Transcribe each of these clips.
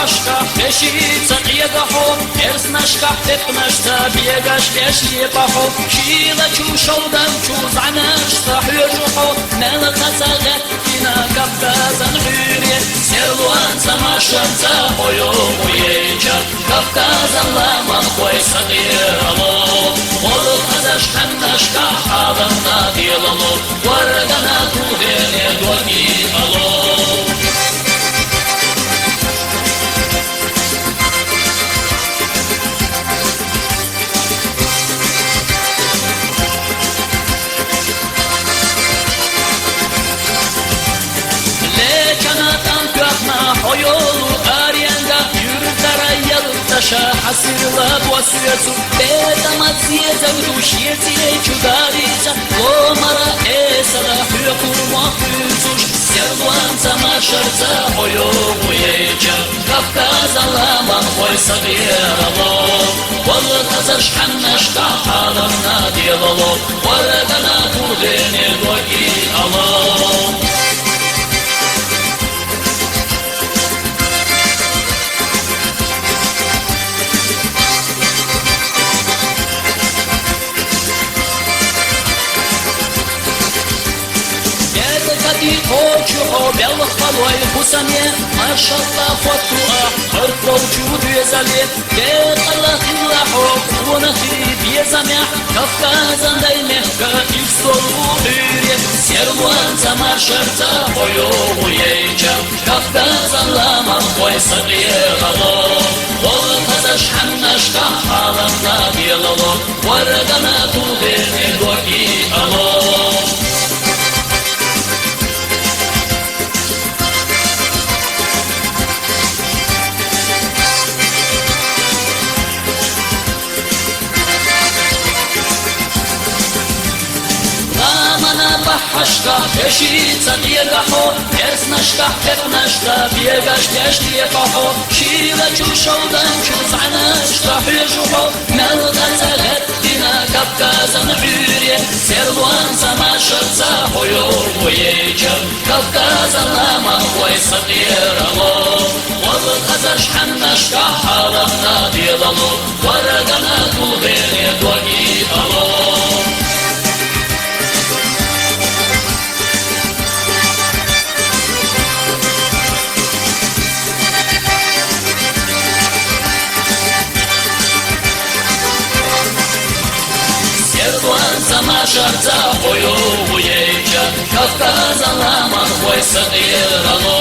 бахашка, пешица егахо, перснашка, пепнашта, бегаш, пешли пахо, шила чушоудам, чузанашта, хюжухо, мелкасагат, кина Кавказан хюре, серлуан замашанца, ою уейча, Кавказан ламан хой сагирало, молу казашканнашка, халанна делало, варгана тудене доги ало. Oyolu ariyanda yürütara yalıtaşa hasırla boğazıyorsun Bedamat ziyezavdu şiyetiye çudarica Lomara esara hükurma hüzuş Servan zamaşarza oyolu yeca Kafkazan laman koysa gıyaralo Valı kazaş hannaşka halamna diyalalo Varadana kurdeni dogi alo Хочу белых полой хусаме, машалла фатуа, харколчу двезале, беталла хиллахо, кунахи безамя, Кавказан дай мягко и в столу дыре, серван замаршарца, ою уейча, Кавказан ламан хой сагирало, ол казаш ханнашка халамна белало, варгана тудене доги ало. Бахашка, пешица егахо, перснашка, пепнашка, бегаш, дешли пахо, шила чушоудан, чузанашка, хюжухо, мелкаса геттина, Кавказан хюре, серлуан замашарца, ою уейча, Кавказан ламан хой сагирало, вал казаш ханнашка, халамна делало, варгана тулгене доги ало. Замашарца, ою уейча, Кавказан ламан хой сагирало,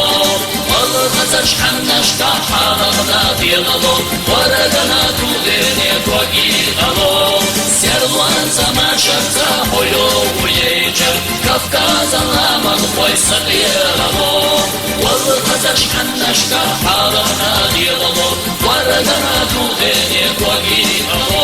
вал казаш ханнашка халамна делало, варгана тудене доги ало. Серлуан замашарца, ою уейча, Кавказан ламан хой сагирало, вал казаш ханнашка халамна делало, варгана тудене доги ало.